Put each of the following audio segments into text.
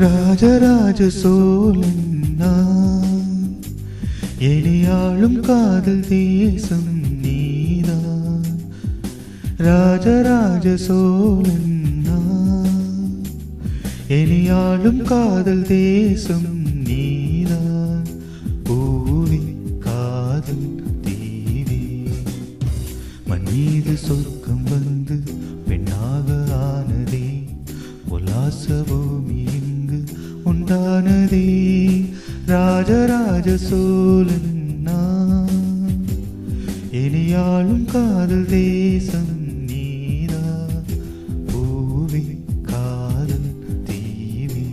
ராஜராஜ சோழன் நான், எளியாளும் காதல் தேசம் நீதான். ராஜராஜ சோழன் நான், எளியாளும் காதல் தேசம் நீதான். பூவே காதல் தீவே, மண் மீது சொர்க்கம் வந்து பெண்ணாக ஆனதே. உல்லாச பூமி உண்டானதே. ராஜராஜ சோழன் நான், எளியாளும் காதல் தேசம் நீதான். பூவே காதல் தீவே.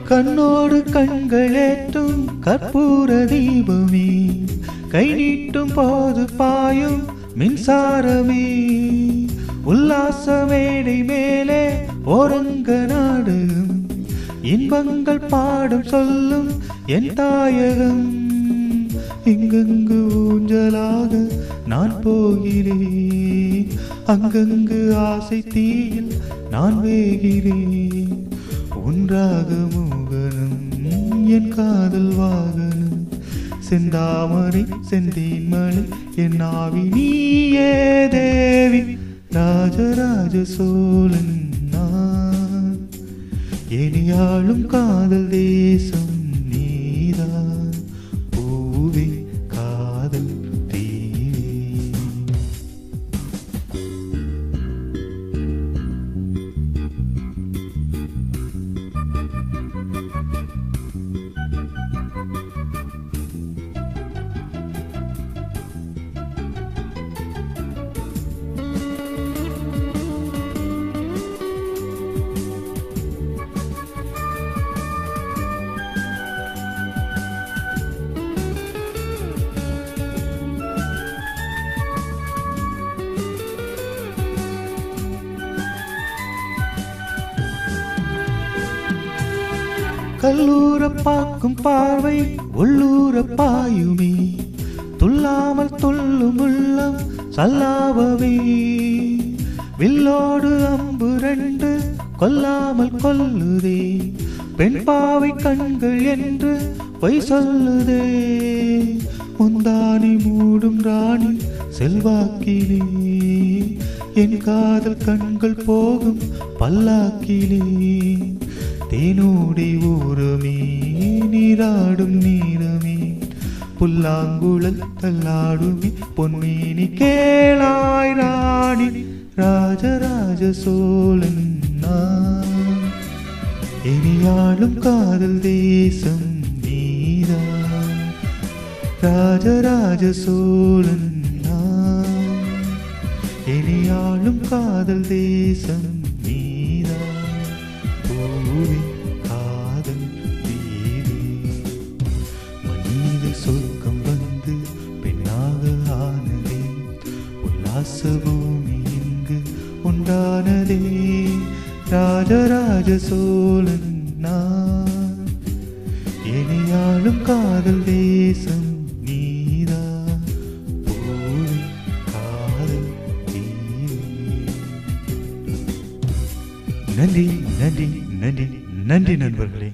கண்ணோடு கண்களேற்றும் கற்பூர தீபமே, கை நீட்டும் போது பாயும் மின்சாரமே. உல்லாச மேடை மேலே ஓரங்க நாடகம், இன்பங்கள் பாடும் சொல்லும் என் தாயகம். இங்கங்கு ஊஞ்சலாக நான் போகிறேன், அங்கங்கு ஆசை தீயில் நான் வேகிறேன். ஒன்றாக மோகனம் என் காதல் வாகனம், செந்தாமரை செந்தேன் மலை என் ஆவி நீயே தேவி. ராஜராஜ சோழன் நான், எளியாளும் காதல் தேசம் நீதான். பூவே காதல் தீவே. கல்லூர பார்க்கும் பார்வை உள்ளூர பாயுமே, துள்ளாமல் துள்ளும் உள்ளம் சல்லாபவே. வில்லோடு அம்பு ரெண்டு கொல்லாமல் கொல்லுதே, பெண் பாவை கண்கள் என்று பொய் சொல்லுதே. முந்தானி மூடும் ராணி செல்வாக்கிலே, என் காதல் கண்கள் போகும் பல்லாக்கிலே. தேனோடி ஊருமே நீராடும் நீரமே, புல்லாங்குழல் தள்ளாடுமே பொன்மேனி கேளாய் ராணி. ராஜராஜ சோழன் நான், எளியாளும் காதல் தேசம் நீதான். ராஜராஜ சோழன் நான், எளியாளும் காதல் தேசம் நீதான். பூவே காதல் தீவே, மனித சொர்க்கம் வந்து பெண்ணாக ஆனதே. உல்லாச பூமி இங்கு உண்டானதே. ராஜராஜ சோழன் நான், எளியாளும் காதல் தேசம் நீதான். பூவே காதல் தீவே. நன்றி நன்றி நன்றி நன்றி நண்பர்களே.